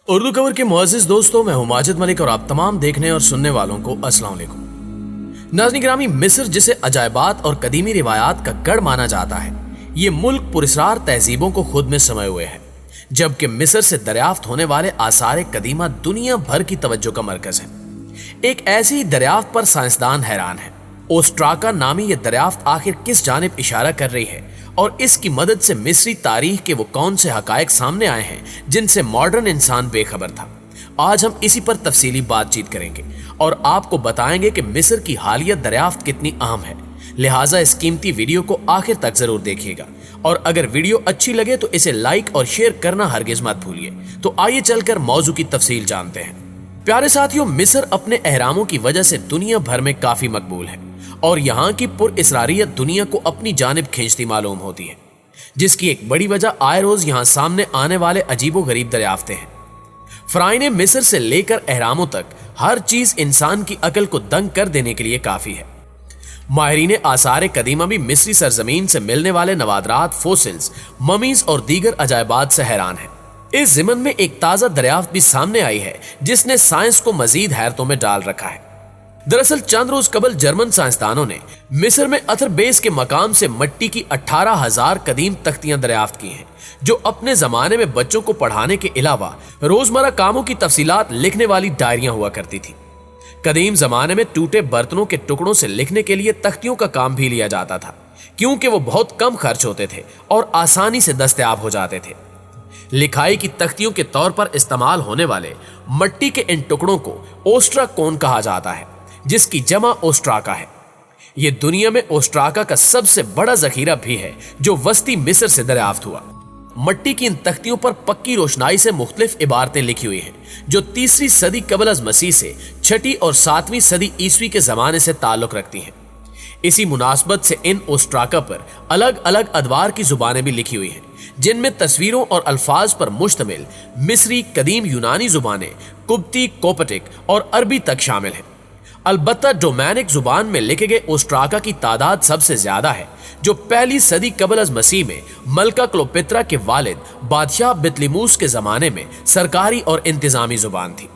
Urdu cover के मुअज़्ज़िज़ दोस्तों, मैं हूं माजिद मलिक और आप तमाम देखने और सुनने वालों को अस्सलाम वालेकुम। नाज़रीन गिरामी, मिस्र जिसे अजायबात और कदीमी रिवायात का गढ़ माना जाता है, ये मुल्क पुरस्रार तहजीबों को खुद में समाये हुए है, जबकि मिस्र से दरियाफ्त होने वाले आसार कदीमा दुनिया भर की तवज्जो का मरकज है। एक ऐसी दरियाफ्त पर साइंसदान हैरान है। ओस्ट्राका नामी ये दरियाफ्त आखिर किस जानिब इशारा कर रही है और इसकी मदद से मिस्री तारीख के वो कौन से हकायक सामने आए हैं जिनसे मॉडर्न इंसान बेखबर था। आज हम इसी पर तफसीली बातचीत करेंगे और आपको बताएंगे कि मिस्र की हालिया दरियाफ्त कितनी अहम है। लिहाजा इस कीमती वीडियो को आखिर तक जरूर देखिएगा और अगर वीडियो अच्छी लगे तो इसे लाइक और शेयर करना हरगिज मत भूलिए। तो आइए चलकर मौजू की तफसील जानते हैं। प्यारे साथियों, मिस्र अपने एहरामों की वजह से दुनिया भर में काफी मकबूल है और यहाँ की पुरइसरारियत दुनिया को अपनी जानिब खींचती मालूम होती है, जिसकी एक बड़ी वजह आए रोज यहाँ सामने आने वाले अजीबो गरीब दरियाफ्तें हैं। फ़राइने मिस्र से लेकर एहरामों तक हर चीज इंसान की अकल को दंग कर देने के लिए काफी है। माहिरीन आसार कदीमा भी मिस्री सरजमीन से मिलने वाले नवादरात, फोसिल्स, ममीज और दीगर अजायबात से हैरान है। इस ज़िमन में एक ताजा दरियाफ्त भी सामने आई है जिसने साइंस को मजीद हैरतों में डाल रखा है। दरअसल चंद रोज कबल जर्मन साइंसदानों ने मिस्र में अथर बेस के मकाम से मिट्टी की 18,000 कदीम तख्तियां दरियाफ्त की हैं, जो अपने जमाने में बच्चों को पढ़ाने के अलावा रोजमर्रा कामों की तफसीलात लिखने वाली डायरियां हुआ करती थी। कदीम जमाने में टूटे बर्तनों के टुकड़ों से लिखने के लिए तख्तियों का काम भी लिया जाता था, क्योंकि वो बहुत कम खर्च होते थे और आसानी से दस्तयाब हो जाते थे। लिखाई की तख्तियों के तौर पर इस्तेमाल होने वाले मिट्टी के इन टुकड़ों को ओस्ट्राकोन कहा जाता है, जिसकी जमा ओस्ट्राका है। यह दुनिया में ओस्ट्राका का सबसे बड़ा जखीरा भी है जो वस्ती मिस्र से दरियाफ्त हुआ। मिट्टी की इन तख्तियों पर पक्की रोशनाई से मुख्तलिफ इबारतें लिखी हुई हैं जो 3री सदी कबल अज मसीह से 6ठी और 7वीं सदी ईस्वी के जमाने से ताल्लुक रखती हैं। इसी मुनासबत से इन ओस्ट्राका पर अलग अलग अदवार की जुबानें भी लिखी हुई हैं, जिनमें तस्वीरों और अल्फाज पर मुश्तमिल मिस्री, कदीम यूनानी जुबानें, कुब्ती, कोपटिक और अरबी तक शामिल हैं। अलबत्ता डोमैनिक जुबान में लिखे गए ओस्ट्राका की तादाद सबसे ज्यादा है, जो 1ली सदी कबल अज मसीह में मलका क्लोपेत्रा के वालिद बादशाह बितलिमूस के जमाने में सरकारी और इंतजामी जुबान थी।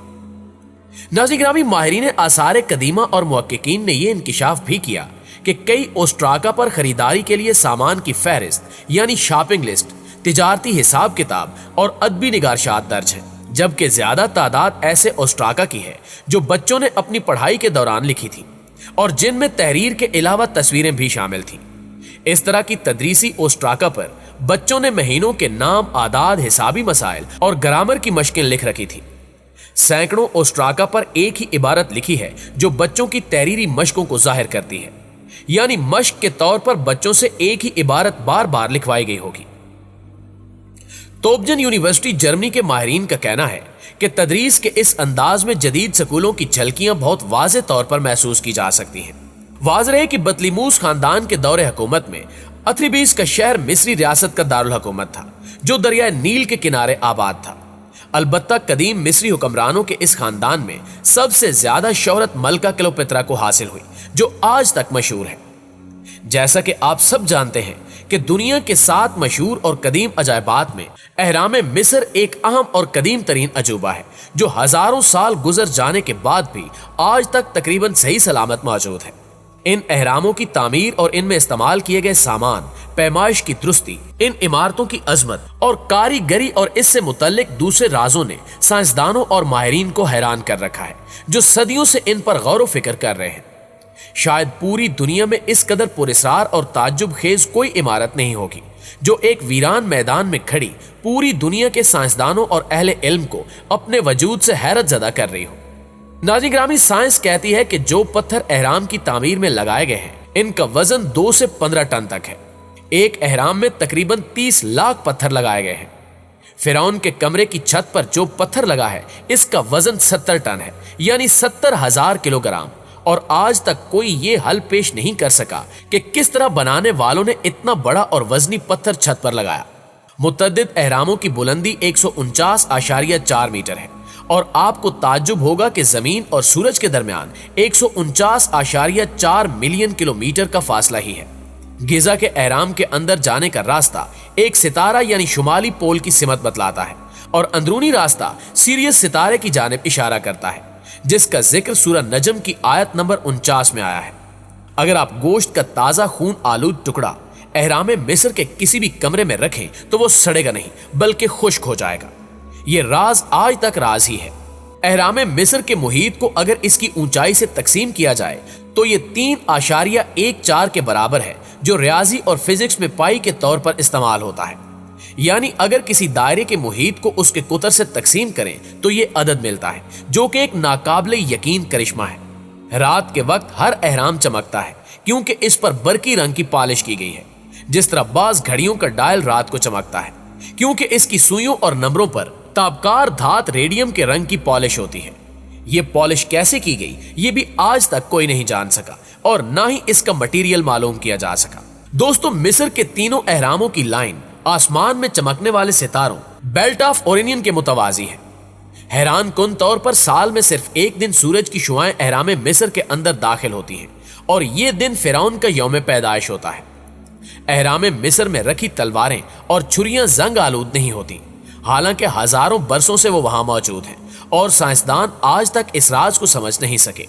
नाज़रीन गिरामी, माहिरीन आसार कदीमा और मुहक्किकीन ने यह इंकिशाफ भी किया कि कई ओस्ट्राका पर खरीदारी के लिए सामान की फहरिस्त यानी शॉपिंग लिस्ट, तिजारती हिसाब किताब और अदबी निगारशात दर्ज है, जबकि ज्यादा तादाद ऐसे ओस्ट्राका की है जो बच्चों ने अपनी पढ़ाई के दौरान लिखी थी और जिनमें तहरीर के अलावा तस्वीरें भी शामिल थीं। इस तरह की तदरीसी ओस्ट्राका पर बच्चों ने महीनों के नाम, आदाद, हिसाबी मसाइल और ग्रामर की मशकें लिख रखी थी। सैकड़ों ओस्ट्राका पर एक ही इबारत लिखी है जो बच्चों की तहरीरी मशकों को जाहिर करती है, यानी मशक के तौर पर बच्चों से एक ही इबारत बार बार लिखवाई गई होगी। तोबजन यूनिवर्सिटी जर्मनी के माहिरीन का कहना है कि तदरीस के इस अंदाज में जदीद स्कूलों की झलकियां बहुत वाज़े तौर पर महसूस की जा सकती हैं। वाज़ेह है कि बतलीमूस खानदान के दौरे हुकूमत में अथरीबीस का शहर मिस्री रियासत का दारुल हुकूमत था, जो दरियाए नील के किनारे आबाद था। अलबत्ता कदीम मिस्री हुक्मरानों के इस खानदान में सबसे ज्यादा शोहरत मलका क्लोपेत्रा को हासिल हुई, जो आज तक मशहूर है। जैसा कि आप सब जानते हैं कि दुनिया के 7 मशहूर और कदीम अजायबात में एहराम मिस्र एक अहम और कदीम तरीन अजूबा है, जो हजारों साल गुजर जाने के बाद भी आज तक तकरीबन सही सलामत मौजूद है। इन एहरामों की तामीर और इनमें इस्तेमाल किए गए सामान, पैमाइश की दुरुस्ती, इन इमारतों की अजमत और कारीगरी और इससे मुतल्लिक दूसरे राजों ने साइंसदानों और माहिरीन को हैरान कर रखा है, जो सदियों से इन पर गौर व फिक्र कर रहे हैं। शायद पूरी दुनिया में इस कदर पुरस्कार और ताज्जुब खेज कोई इमारत नहीं होगी जो एक वीरान मैदान में खड़ी पूरी दुनिया के साइंसदानों और अहले इल्म को अपने वजूद से हैरत ज़दा कर रही हो। नाज़रीन गिरामी, साइंस कहती है कि जो पत्थर एहराम की तामीर में लगाए गए हैं, इनका वजन 2 से 15 टन तक है। एक एहराम में तकरीबन 30 लाख पत्थर लगाए गए हैं। फिरौन के कमरे की छत पर जो पत्थर लगा है, इसका वजन 70 टन है, यानी 70,000 किलोग्राम। और आज तक कोई ये हल पेश नहीं कर सका कि किस तरह बनाने वालों ने इतना बड़ा और वजनी पत्थर छत पर लगाया। मुतअद्दिद एहरामों की बुलंदी 149.4 मीटर है और आपको ताज्जुब होगा कि जमीन और सूरज के दरमियान 149.4 मिलियन किलोमीटर का फासला ही है। गिजा के एहराम के अंदर जाने का रास्ता एक सितारा यानी शुमाली पोल की सिमत बतलाता है और अंदरूनी रास्ता सीरियस सितारे की जानिब इशारा करता है, जिसका जिक्र सूरह नजम की आयत नंबर 49 में आया है। अगर आप गोश्त का ताजा खून आलूद टुकड़ा एहराम मिस्र के किसी भी कमरे में रखें तो वो सड़ेगा नहीं बल्कि खुश्क हो जाएगा। ये राज आज तक राज ही है। एहराम मिस्र के मुहीत को अगर इसकी ऊंचाई से तकसीम किया जाए तो ये 3.14 के बराबर है, जो रियाजी और फिजिक्स में पाई के तौर पर इस्तेमाल होता है। यानी अगर किसी दायरे के मुहीत को उसके कुतर से तकसीम करें तो ये अदद मिलता है, जो कि एक नाकाबिले यकीन करिश्मा है। रात के वक्त हर एहराम चमकता है क्योंकि इस पर बरकी रंग की पॉलिश की गई है, जिस तरह बाज घड़ियों का डायल रात को चमकता है क्योंकि इसकी सुइयों और नंबरों पर ताबकार धात रेडियम के रंग की पॉलिश होती है। ये पॉलिश कैसे की गई ये भी आज तक कोई नहीं जान सका और ना ही इसका मटेरियल मालूम किया जा सका। दोस्तों, मिस्र के तीनों एहरामों की लाइन आसमान में चमकने वाले सितारों बेल्ट ऑफ ओरियन के मुतवाजी है। हैरान कुन तौर पर साल में सिर्फ एक दिन सूरज की शुआएं एहराम मिस्र के अंदर दाखिल होती हैं और ये दिन फिरौन का यौम पैदाइश होता है। एहराम मिस्र में रखी तलवारें और छुरियां जंग आलूद नहीं होती, हालांकि हजारों बरसों से वो वहां मौजूद हैं और साइंसदान आज तक इस राज को समझ नहीं सके।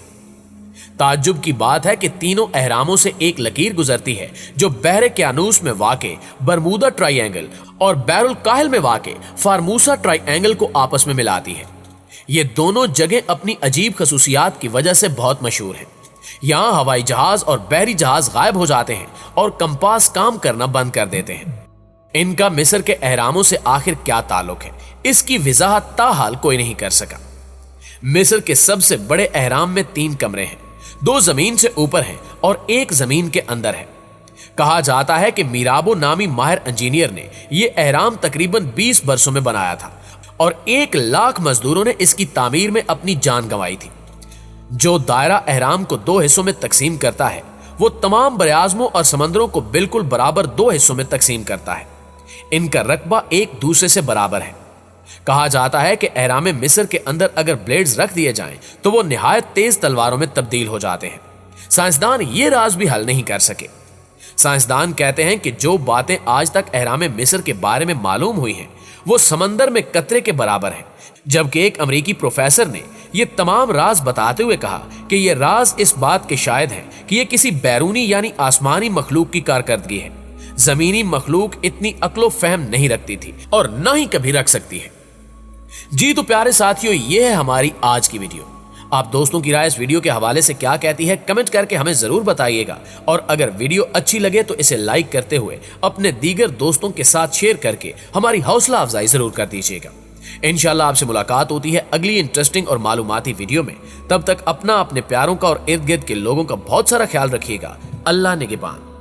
ताज्जुब की बात है कि तीनों एहरामों से एक लकीर गुजरती है जो बहरे क्यानूस में वाक़े बरमूदा ट्राइएंगल और बैरुल काहिल में वाक़े फार्मूसा ट्राइएंगल को आपस में मिलाती है। ये दोनों जगह अपनी अजीब खसूसियात की वजह से बहुत मशहूर हैं। यहाँ हवाई जहाज और बहरी जहाज गायब हो जाते हैं और कंपास काम करना बंद कर देते हैं। इनका मिस्र के एहरामों से आखिर क्या ताल्लुक है, इसकी वजाहत ताहाल कोई नहीं कर सका। मिस्र के सबसे बड़े एहराम में 3 कमरे हैं, 2 जमीन से ऊपर हैं और 1 जमीन के अंदर है। कहा जाता है कि मीराबो नामी माहिर इंजीनियर ने यह एहराम तकरीबन 20 बरसों में बनाया था और 1 लाख मजदूरों ने इसकी तामीर में अपनी जान गंवाई थी। जो दायरा एहराम को 2 हिस्सों में तकसीम करता है वो तमाम बरियाज़मों और समंदरों को बिल्कुल बराबर 2 हिस्सों में तकसीम करता है। इनका रकबा एक दूसरे से बराबर है। कहा जाता है कि एहराम मिस्र के अंदर अगर ब्लेड्स रख दिए जाएं तो वो निहायत तेज तलवारों में तब्दील हो जाते हैं। साइंसदान ये राज भी हल नहीं कर सके। साइंसदान कहते हैं कि जो बातें आज तक एहराम मिस्र के बारे में मालूम हुई हैं वो समंदर में कतरे के बराबर हैं, जबकि एक अमेरिकी प्रोफेसर ने ये तमाम राज बताते हुए कहा कि ये राज इस बात के शायद है कि ये किसी बैरूनी यानी आसमानी मखलूक की कारकर्दगी है। जमीनी मखलूक इतनी अक्लो फहम नहीं रखती थी और ना ही कभी रख सकती है। जी तो प्यारे साथियों, ये है हमारी आज की वीडियो। आप दोस्तों की राय इस वीडियो के हवाले से क्या कहती है कमेंट करके हमें जरूर बताइएगा और अगर वीडियो अच्छी लगे तो इसे लाइक करते हुए अपने दीगर दोस्तों के साथ शेयर करके हमारी हौसला अफजाई जरूर कर दीजिएगा। इंशाल्लाह आपसे मुलाकात होती है अगली इंटरेस्टिंग और मालूमाती वीडियो में। तब तक अपना, अपने प्यारों का और इर्द गिर्द के लोगों का बहुत सारा ख्याल रखिएगा। अल्लाह निगहबान।